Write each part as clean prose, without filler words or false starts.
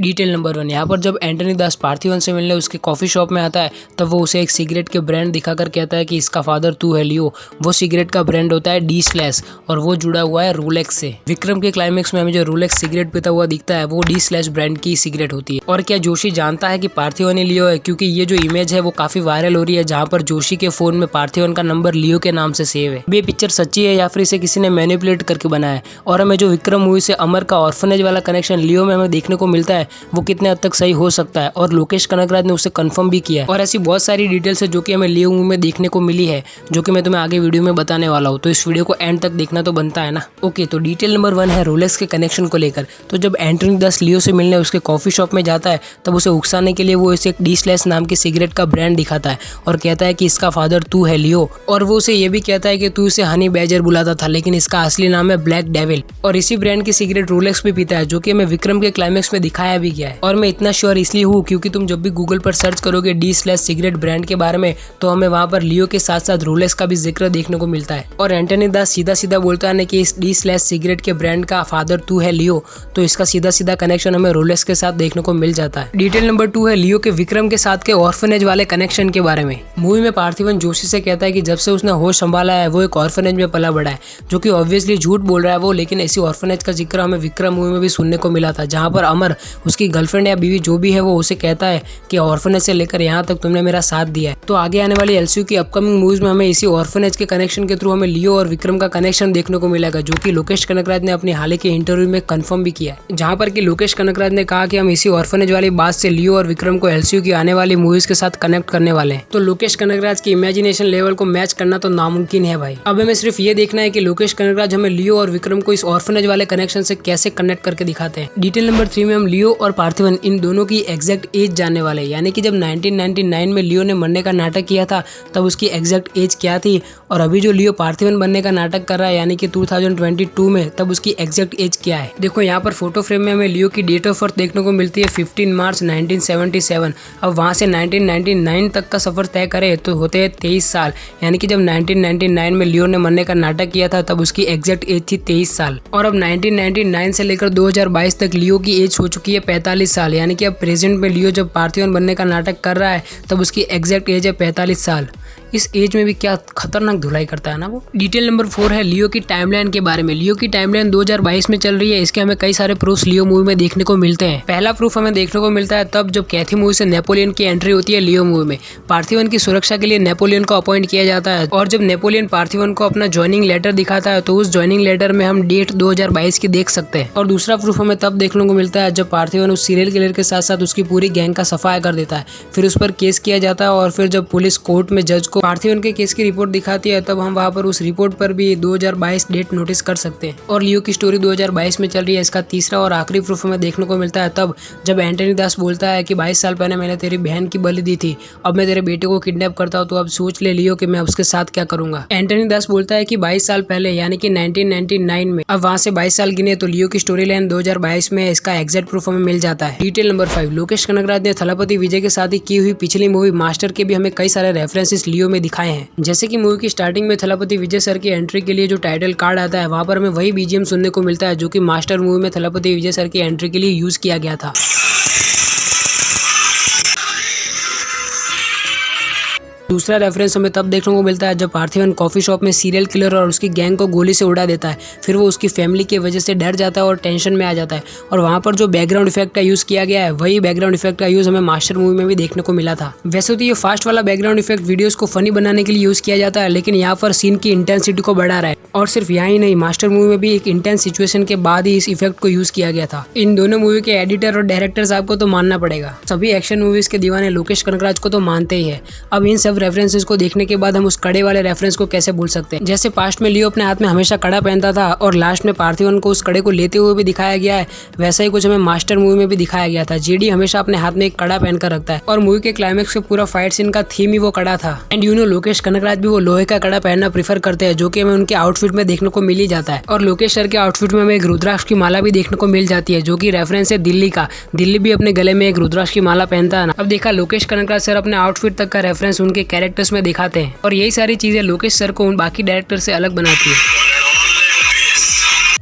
Detail number 1। यहाँ पर जब एंटनी दास पार्थिवन से मिलने उसके कॉफी शॉप में आता है तब वो उसे एक सिगरेट के ब्रांड दिखाकर कहता है कि इसका फादर तू है लियो। वो सिगरेट का ब्रांड होता है डी स्लैश और वो जुड़ा हुआ है रोलेक्स से। विक्रम के क्लाइमेक्स में हमें जो रोलेक्स सिगरेट पीता हुआ दिखता है वो डी स्लैश ब्रांड की सिगरेट होती है। और क्या जोशी जानता है कि पार्थिवन ही लियो है, क्योंकि ये जो इमेज है वो काफी वायरल हो रही है जहाँ पर जोशी के फोन में पार्थिवन का नंबर लियो के नाम से सेव है। ये पिक्चर सच्ची है या फिर इसे किसी ने मैनिपुलेट करके बनाया है। और हमें जो विक्रम मूवी से अमर का ऑर्फनेज वाला कनेक्शन लियो में हमें देखने को मिलता है वो कितने हद तक सही हो सकता है और लोकेश कनगराज ने उसे कंफर्म भी किया है। और ऐसी बहुत सारी डिटेल्स है जो कि हमें लियो मूवी में देखने को मिली है, जो कि मैं तुम्हें आगे वीडियो में बताने वाला हूँ, तो इस वीडियो को एंड तक देखना तो बनता है ना। ओके, तो डिटेल नंबर 1 है रोलेक्स के कनेक्शन को लेकर। तो जब एंटनी दास लियो से मिलने उसके कॉफी शॉप में जाता है तब उसे उकसाने के लिए वो इसे एक डी स्लैश नाम की सिगरेट का ब्रांड दिखाता है और कहता है कि इसका फादर तू है लियो। और वो उसे ये भी कहता है कि तू इसे हनी बैजर बुलाता था लेकिन इसका असली नाम है ब्लैक डेविल। और इसी ब्रांड की सिगरेट रोलेक्स भी पीता है, जो कि हमें विक्रम के क्लाइमेक्स में दिखाया भी गया है। और मैं इतना श्योर इसलिए हूँ क्योंकि तुम जब भी गूगल पर सर्च करोगे डी स्लैश सिगरेट ब्रांड के बारे में तो हमें वहाँ पर लियो के साथ साथ रोलेक्स का भी जिक्र देखने को मिलता है। और एंटनी दास सीधा सीधा बोलता है कि इस डी स्लैश सिगरेट के ब्रांड का फादर तू है लियो, तो इसका सीधा सीधा कनेक्शन हमें रोलेक्स के साथ देखने को मिल जाता है। डिटेल नंबर 2 है लियो के विक्रम के साथ के ऑर्फनेज वाले कनेक्शन के बारे में। मूवी में पार्थिवन जोशी से कहता है कि जब से उसने होश संभाला है वो एक ऑर्फनेज में पला बड़ा है, जो कि ऑब्वियसली झूठ बोल रहा है वो, लेकिन ऐसी ऑर्फनेज का जिक्र हमें विक्रम मूवी में भी सुनने को मिला था, जहाँ पर अमर उसकी गर्लफ्रेंड या बीवी जो भी है वो उसे कहता है कि ऑर्फनेज से लेकर यहाँ तक तुमने मेरा साथ दिया है। तो आगे आने वाली एलसीयू की अपकमिंग मूवीज में हमें इसी ऑर्फनेज के कनेक्शन के थ्रू हमें लियो और विक्रम का कनेक्शन देखने को मिलेगा, जो कि लोकेश कनगराज ने अपनी हाल ही के इंटरव्यू में कंफर्म भी किया है, जहाँ पर कि लोकेश कनगराज ने कहा कि हम इसी ऑर्फनेज वाली बात से लियो और विक्रम को एलसीयू की आने वाली मूवीज के साथ कनेक्ट करने वाले हैं। तो लोकेश कनगराज की इमेजिनेशन लेवल को मैच करना तो नामुमकिन है भाई। अब हमें सिर्फ ये देखना है कि लोकेश कनगराज हमें लियो और विक्रम को इस ऑर्फनेज वाले कनेक्शन से कैसे कनेक्ट करके दिखाते हैं। डिटेल नंबर 3 में हम लियो और पार्थिवन इन दोनों की एग्जैक्ट एज जानने वाले हैं, यानी कि जब 1999 में लियो ने मरने का नाटक किया था तब उसकी एग्जैक्ट एज क्या थी, और अभी जो लियो पार्थिवन बनने का नाटक कर रहा है यानी कि 2022 में तब उसकी एग्जैक्ट एज क्या है। देखो यहाँ पर फोटो फ्रेम में हमें लियो की डेट ऑफ बर्थ देखने को मिलती है 15 मार्च 1977। अब वहाँ से 1999 तक का सफर तय करे तो होते हैं 23 साल, यानी कि जब 1999 में लियो ने मरने का नाटक किया था तब उसकी एग्जैक्ट एज थी 23 साल। और अब 1999 से लेकर 2022 तक लियो की एज हो चुकी है 45 साल, यानी कि अब प्रेजेंट में लियो जब पार्थिवन बनने का नाटक कर रहा है तब उसकी एग्जैक्ट एज है 45 साल। इस एज में भी क्या खतरनाक धुलाई करता है ना वो। डिटेल नंबर 4 है लियो की टाइमलाइन के बारे में। लियो की टाइमलाइन 2022 में चल रही है, इसके हमें कई सारे प्रूफ लियो मूवी में देखने को मिलते हैं। पहला प्रूफ हमें देखने को मिलता है तब जब कैथी मूवी से नेपोलियन की एंट्री होती है लियो मूवी में। पार्थिवन की सुरक्षा के लिए नेपोलियन को अपॉइंट किया जाता है और जब नेपोलियन पार्थिवन को अपना ज्वाइनिंग लेटर दिखाता है तो उस ज्वाइनिंग लेटर में हम डेट 2022 की देख सकते हैं। और दूसरा प्रूफ हमें तब देखने को मिलता है जब पार्थिवन उस सीरियल किलर के साथ साथ उसकी पूरी गैंग का सफाया कर देता है, फिर उस पर केस किया जाता है और फिर जब पुलिस कोर्ट में जज को पार्थिवन के केस रिपोर्ट दिखाती है तब हम वहाँ पर उस रिपोर्ट पर भी 2022 डेट नोटिस कर सकते हैं। और लियो की स्टोरी 2022 में चल रही है। इसका तीसरा और आखिरी प्रूफ हमें देखने को मिलता है तब जब एंटनी दास बोलता है कि 22 साल पहले मैंने तेरी बहन की बलि दी थी, अब मैं तेरे बेटे को किडनैप करता हूँ, तो अब सोच ले लियो कि मैं उसके साथ क्या करूंगा। एंटनी दास बोलता है कि 22 साल पहले यानी कि 1999 में, अब वहाँ से 22 साल गिने तो लियो की स्टोरी लाइन 2022 में इसका एग्जैक्ट प्रूफ हमें मिल जाता है। डिटेल नंबर 5 लोकेश कनगराज ने थलपति विजय के साथ ही की हुई पिछली मूवी मास्टर के भी हमें कई सारे रेफरेंसेस लियो में दिखाए हैं। जैसे कि मूवी की स्टार्टिंग में थलपति विजय सर की एंट्री के लिए जो टाइटल कार्ड आता है वहाँ पर हमें वही बीजीएम सुनने को मिलता है जो कि मास्टर मूवी में थलपति विजय सर की एंट्री के लिए यूज किया गया था। दूसरा रेफरेंस हमें तब देखने को मिलता है जब पार्थिवन कॉफी शॉप में सीरियल किलर और उसकी गैंग को गोली से उड़ा देता है, फिर वो उसकी फैमिली की वजह से डर जाता है और टेंशन में आ जाता है, और वहाँ पर जो बैकग्राउंड इफेक्ट का यूज किया गया है वही बैकग्राउंड इफेक्ट का यूज हमें मास्टर मूवी में भी देखने को मिला था। वैसे तो ये फास्ट वाला बैकग्राउंड इफेक्ट वीडियोस को फनी बनाने के लिए यूज किया जाता है, लेकिन यहाँ पर सीन की इंटेंसिटी को बढ़ा रहा है। और सिर्फ यहाँ ही नहीं, मास्टर मूवी में भी एक इंटेंस सिचुएशन के बाद ही इस इफेक्ट को यूज किया गया था। इन दोनों मूवी के एडिटर और डायरेक्टर साहब को तो मानना पड़ेगा, सभी एक्शन मूवीज के दीवाने लोकेश कनगराज को तो मानते ही है। अब इन सब रेफरेंसेस को देखने के बाद हम उस कड़े वाले रेफरेंस को कैसे भूल सकते हैं। जैसे पास्ट में लियो अपने हाथ में हमेशा कड़ा पहनता था और लास्ट में पार्थिवन को उस कड़े को लेते हुए भी दिखाया गया है, वैसा ही कुछ हमें मास्टर मूवी में भी दिखाया गया था। जेडी हमेशा अपने हाथ में एक कड़ा पहनकर रखता है और मूवी के क्लाइमेक्स के पूरा फाइट सीन का थीम ही वो कड़ा था। And you know Lokesh Kanagaraj भी वो लोहे का कड़ा पहनना प्रीफर करते हैं, जो कि हमें उनके आउटफिट में देखने को मिल ही जाता है। और लोकेश सर के आउटफिट में हमें एक रुद्राक्ष की माला भी देखने को मिल जाती है, जो कि रेफरेंस है दिल्ली का। दिल्ली भी अपने गले में एक रुद्राक्ष की माला पहनता है ना। अब देखा लोकेश कनगराज सर अपने आउटफिट तक का रेफरेंस उनके कैरेक्टर्स में दिखाते हैं और यही सारी चीजें लोकेश सर को उन बाकी डायरेक्टर से अलग बनाती है।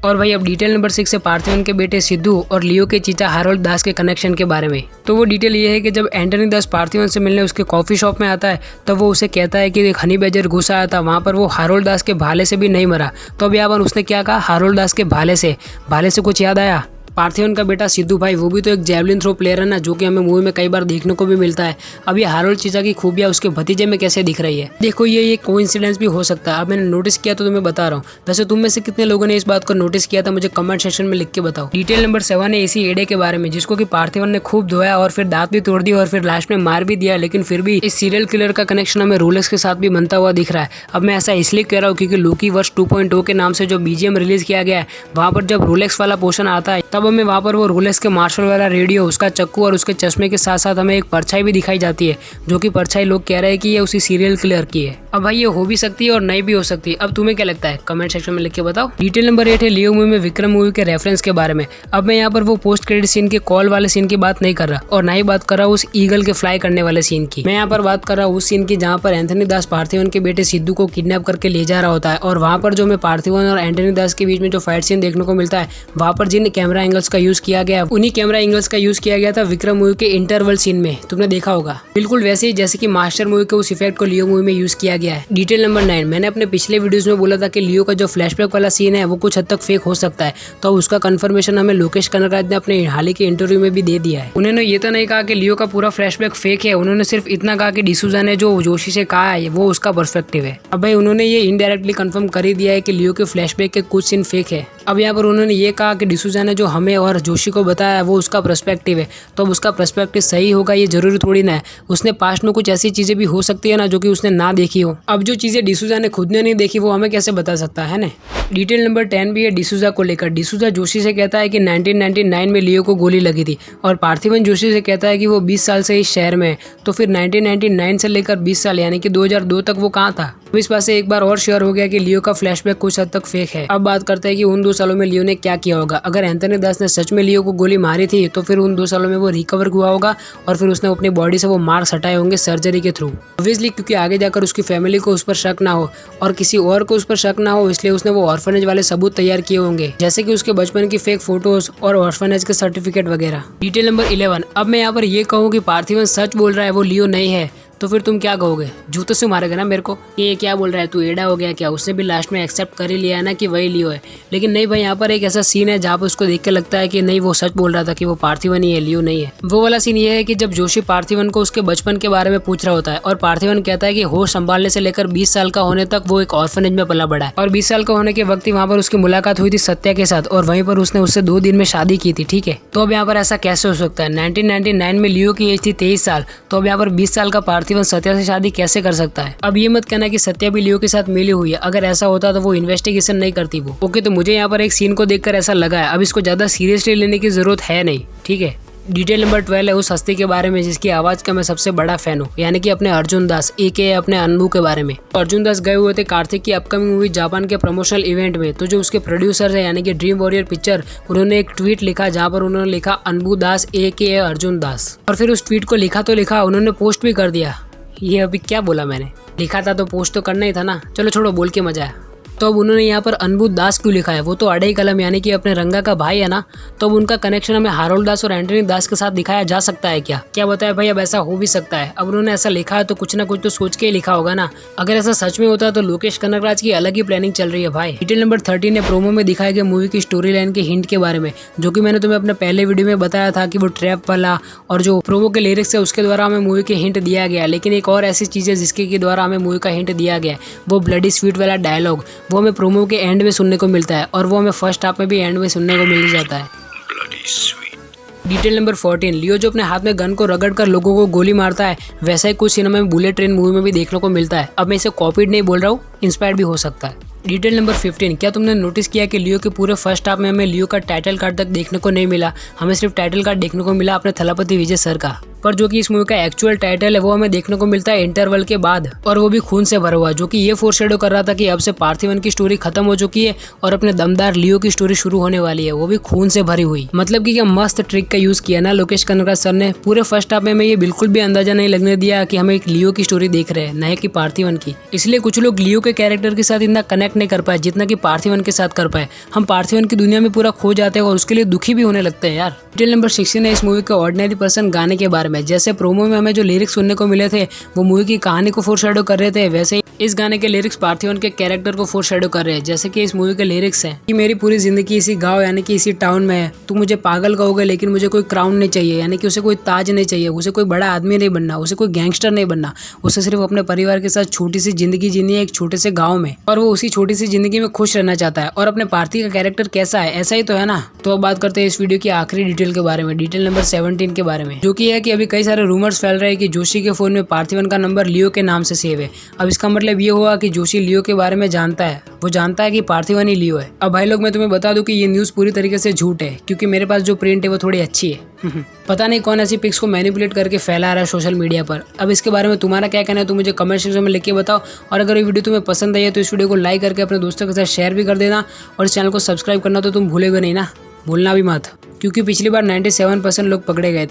और भाई अब डिटेल नंबर 6 है पार्थिवन के बेटे सिद्धू और लियो के चीचा हारोल्ड दास के कनेक्शन के बारे में। तो वो डिटेल ये है कि जब एंटनी दास पार्थिवन से मिलने उसके कॉफी शॉप में आता है तब वो उसे कहता है कि एक हनी बैजर घुस आया था, वहाँ पर वो हारोल्ड दास के भाले से भी नहीं मरा। तो अब यहाँ पर उसने क्या कहा, हारोल्ड दास के भाले से कुछ याद आया। पार्थिवन का बेटा सिद्धू भाई वो भी तो एक जैवलिन थ्रो प्लेयर है ना, जो कि हमें मूवी में कई बार देखने को भी मिलता है। अब ये हारोल्ड चीचा की खूबियां उसके भतीजे में कैसे दिख रही है। देखो ये कोइंसिडेंस भी हो सकता है। अब मैंने नोटिस किया तो तुम्हें बता रहा हूँ। वैसे तुम में से कितने लोगों ने इस बात को नोटिस किया था मुझे कमेंट सेक्शन में लिख के बताओ। डिटेल नंबर 7 है इसी एडे के बारे में जिसको कि पार्थिवन ने खूब धोया और फिर दांत भी तोड़ दिया और फिर लास्ट में मार भी दिया, लेकिन फिर भी इस सीरियल किलर का कनेक्शन हमें रोलेक्स के साथ भी बनता हुआ दिख रहा है। अब मैं ऐसा इसलिए कह रहा हूँ क्योंकि लोकी वर्ष 2.0 के नाम से जो बीजीएम रिलीज किया गया है वहाँ पर जब रोलेक्स वाला पोर्शन आता है तब हमें वहाँ पर वो रोलेक्स के मार्शल वाला रेडियो, उसका चक्कू और उसके चश्मे के साथ साथ हमें एक परछाई भी दिखाई जाती है, जो कि परछाई लोग कह रहे हैं कि ये उसी सीरियल किलर की है। अब भाई ये हो भी सकती है और नहीं भी हो सकती है। अब तुम्हें क्या लगता है कमेंट सेक्शन में लिख के बताओ। डिटेल नंबर 8 है लियो मूवी में विक्रम मूवी के रेफरेंस के बारे में। अब मैं यहाँ पर वो पोस्ट क्रेडिट सीन के कॉल वाले सीन की बात नहीं कर रहा और ना ही बात कर रहा हूँ उस ईगल के फ्लाई करने वाले सीन की। मैं यहाँ पर बात कर रहा हूँ उस सीन की जहाँ पर एंथनी दास पार्थिवन के बेटे सिद्धू को किडनैप करके ले जा रहा होता है और वहाँ पर जो हमें पार्थिवन और एंथनी दास के बीच में जो फाइट सीन देखने को मिलता है वहाँ पर जिन कैमरा एंगल्स का यूज किया गया उन्हीं कैमरा एंगल्स का यूज किया गया था विक्रम मूवी के इंटरवल सीन में। तुमने देखा होगा बिल्कुल वैसे ही जैसे कि मास्टर मूवी के उस इफेक्ट को लियो मूवी में यूज किया गया है। डिटेल नंबर 9 मैंने अपने पिछले वीडियोस में बोला था कि लियो का जो फ्लैशबैक वाला सीन है वो कुछ हद तक फेक हो सकता है, तो उसका कंफर्मेशन हमें लोकेश कनगराज ने अपने हाल ही के इंटरव्यू में भी दे दिया है। उन्होंने ये तो नहीं कहा कि लियो का पूरा फ्लैशबैक फेक है, उन्होंने सिर्फ इतना कहा कि डिसूजा ने जो जोशी से कहा है वो उसका पर्सपेक्टिव है। अब भाई उन्होंने ये इनडायरेक्टली कंफर्म कर ही दिया है कि लियो के फ्लैशबैक के कुछ सीन फेक है। अब यहाँ पर उन्होंने ये कहा कि डिसूजा ने जो हमें और जोशी को बताया है वो उसका पर्सपेक्टिव है, तो अब उसका पर्सपेक्टिव सही होगा ये जरूरी थोड़ी ना है। उसने पास्ट में कुछ ऐसी चीजें भी हो सकती है ना जो कि उसने ना देखी हो। अब जो चीजें डिसूजा ने खुद ने नहीं देखी वो हमें कैसे बता सकता है ना। डिटेल नंबर 10 भी है डिसूजा को लेकर। डिसूजा जोशी से कहता है कि 1999 में लियो को गोली लगी थी और पार्थिवन जोशी से कहता है कि वो 20 साल से इस शहर में है, तो फिर 1999 से लेकर 20 साल यानी कि 2002 तक वो कहाँ था। इस बात से एक बार और श्योर हो गया कि लियो का फ्लैशबैक कुछ हद तक फेक है। अब बात करते हैं कि उन 2 सालों में लियो ने क्या किया होगा। अगर एंथनी दास ने सच में लियो को गोली मारी थी तो फिर उन 2 सालों में वो रिकवर हुआ होगा और फिर उसने अपनी बॉडी से वो मार्क्स हटाए होंगे सर्जरी के थ्रू। ऑब्वियसली क्योंकि आगे जाकर उसकी फैमिली को उस पर शक ना हो और किसी और को उस पर शक ना हो, इसलिए उसने वो ऑर्फनेज वाले सबूत तैयार किए होंगे, जैसे कि उसके बचपन की फेक फोटोज और ऑर्फनेज के सर्टिफिकेट वगैरह। डिटेल नंबर 11 अब मैं यहाँ पर ये कहूँ कि पार्थिवन सच बोल रहा है वो लियो नहीं है तो फिर तुम क्या कहोगे, जूतों से मारेगा ना मेरे को ये क्या बोल रहा है तू एड़ा हो गया क्या। उसने भी लास्ट में एक्सेप्ट कर ही लिया है ना कि वही लियो है, लेकिन नहीं भाई यहाँ पर एक ऐसा सीन है जहाँ पर उसको देख के लगता है कि नहीं वो सच बोल रहा था कि वो पार्थिवन ही है लियो नहीं है। वो वाला सीन ये है कि जब जोशी पार्थिवन को उसके बचपन के बारे में पूछ रहा होता है और पार्थिवन कहता है कि होश संभालने से लेकर 20 साल का होने तक वो एक ऑर्फनेज में पला बड़ा है और 20 साल का होने के वक्त ही वहाँ पर उसकी मुलाकात हुई थी सत्या के साथ और वहीं पर उसने उससे 2 दिन में शादी की थी। ठीक है, तो अब यहाँ पर ऐसा कैसे हो सकता है। 1999 में लियो की एज थी 23 साल, तो अब यहाँ पर 20 साल का पार्थिवन सत्या से शादी कैसे कर सकता है। अब ये मत कहना कि सत्या भी लियो के साथ मिली हुई है, अगर ऐसा होता तो वो इन्वेस्टिगेशन नहीं करती वो। ओके, तो मुझे यहाँ पर एक सीन को देखकर ऐसा लगा है, अब इसको ज्यादा सीरियसली लेने की जरूरत है नहीं। ठीक है, डिटेल नंबर 12 है उस हस्ती के बारे में जिसकी आवाज का मैं सबसे बड़ा फैन हूँ, यानी कि अपने अर्जुन दास एके अपने अनबू के बारे में। अर्जुन दास गए हुए थे कार्तिक की अपकमिंग मूवी जापान के प्रमोशनल इवेंट में, तो जो उसके प्रोड्यूसर है यानी कि ड्रीम वॉरियर पिक्चर, उन्होंने एक ट्वीट लिखा जहाँ पर उन्होंने लिखा अनबू दास एके अर्जुन दास, और फिर उस ट्वीट को लिखा तो लिखा, उन्होंने पोस्ट भी कर दिया। ये अभी क्या बोला मैंने, लिखा था तो पोस्ट तो करना ही था ना। चलो छोड़ो, बोल के मजा आया। तो अब उन्होंने यहाँ पर अनबू दास क्यों लिखा है, वो तो अड़ई कलम यानी कि अपने रंगा का भाई है ना, तो अब उनका कनेक्शन हमें हारोल्ड दास और एंटनी दास के साथ दिखाया जा सकता है क्या बताया भाई। अब ऐसा हो भी सकता है। अब उन्होंने ऐसा लिखा है तो कुछ ना कुछ तो सोच के ही लिखा होगा ना। अगर ऐसा सच में होता तो लोकेश कनगराज की अलग ही प्लानिंग चल रही है भाई। डिटेल नंबर 13 ने प्रोमो में दिखाए गए मूवी की स्टोरी लाइन के हिंट के बारे में, जो कि मैंने तुम्हें अपने पहले वीडियो में बताया था कि वो ट्रैप वाला और जो प्रोमो के लिरिक्स है उसके द्वारा हमें मूवी के हिंट दिया गया। लेकिन एक और ऐसी चीज है जिसके द्वारा हमें मूवी का हिंट दिया गया, वो ब्लडी स्वीट वाला डायलॉग, वो हमें प्रोमो के एंड में सुनने को मिलता है और वो हमें फर्स्ट हाफ में भी एंड में सुनने को मिल जाता है। डिटेल नंबर 14 लियो जो अपने हाथ में गन को रगड़ कर लोगों को गोली मारता है, वैसा ही कुछ सिनेमा में बुलेट ट्रेन मूवी में भी देखने को मिलता है। अब मैं इसे कॉपीड नहीं बोल रहा हूँ, इंस्पायर्ड भी हो सकता है। डिटेल नंबर 15 क्या तुमने नोटिस किया कि लियो के पूरे फर्स्ट हाफ में हमें लियो का टाइटल कार्ड तक देखने को नहीं मिला, हमें सिर्फ टाइटल कार्ड देखने को मिला अपने थलापति विजय सर का, पर जो कि इस मूवी का एक्चुअल टाइटल है वो हमें देखने को मिलता है इंटरवल के बाद, और वो भी खून से भरा हुआ, जो कि ये फोरशैडो कर रहा था कि अब से पार्थिवन की स्टोरी खत्म हो चुकी है और अपने दमदार लियो की स्टोरी शुरू होने वाली है, वो भी खून से भरी हुई। मतलब कि क्या मस्त ट्रिक का यूज किया ना लोकेश कनगराज सर ने। पूरे फर्स्ट हाफ में हमें ये बिल्कुल भी अंदाजा नहीं लगने दिया कि हमें एक लियो की स्टोरी देख रहे हैं, न कि पार्थिवन की। इसलिए कुछ लोग लियो के कैरेक्टर के साथ इतना कनेक्ट कनेक्ट नहीं कर पाए जितना कि पार्थिवन के साथ कर पाए। हम पार्थिवन की दुनिया में पूरा खो जाते हैं और उसके लिए दुखी भी होने लगते हैं यार। डिटेल नंबर 16 है इस मूवी के ऑर्डिनरी पर्सन गाने के बारे में। जैसे प्रोमो में हमें जो लिरिक्स सुनने को मिले थे वो मूवी की कहानी को फोरशैडो कर रहे थे, वैसे ही इस गाने के लिरिक्स पार्थिवन के कैरेक्टर को फोरशैडो कर रहे हैं। जैसे कि इस मूवी के लिरिक्स हैं कि मेरी पूरी जिंदगी इसी गाँव यानी कि इसी टाउन में है। तू मुझे पागल कहोगे लेकिन मुझे कोई क्राउन नहीं चाहिए, यानी कि उसे कोई ताज नहीं चाहिए, उसे कोई बड़ा आदमी नहीं बनना, उसे कोई गैंगस्टर नहीं बनना, उसे सिर्फ अपने परिवार के साथ छोटी सी जिंदगी जीनी है एक छोटे से गाँव में, और वो उसी छोटी सी जिंदगी में खुश रहना चाहता है। और अपने पार्थी का कैरेक्टर कैसा है, ऐसा ही तो है ना। तो अब बात करते हैं इस वीडियो की आखिरी डिटेल के बारे में, डिटेल नंबर 17 के बारे में, जो कि है कि अभी कई सारे रूमर्स फैल रहे हैं कि जोशी के फोन में पार्थिवन का नंबर लियो के नाम से सेव है। अब इसका मतलब ये हुआ कि जोशी लियो के बारे में जानता है, वो जानता है कि पार्थिवन ही लियो है। अब भाई लोग मैं तुम्हें बता दूं कि ये न्यूज़ पूरी तरीके से झूठ है, क्योंकि मेरे पास जो प्रिंट है वो थोड़ी अच्छी है। पता नहीं कौन ऐसी पिक्स को मैनिपुलेट करके फैला रहा है सोशल मीडिया पर। अब इसके बारे में तुम्हारा क्या कहना है तो मुझे कमेंट सेक्शन में लिख के बताओ। और अगर ये वीडियो तुम्हें पसंद आई है तो इस वीडियो को लाइक करके अपने दोस्तों के साथ शेयर भी कर देना, और इस चैनल को सब्सक्राइब करना तो तुम भूलेगे नहीं ना, भूलना भी मत, क्योंकि पिछली बार 97% लोग पकड़े गए थे।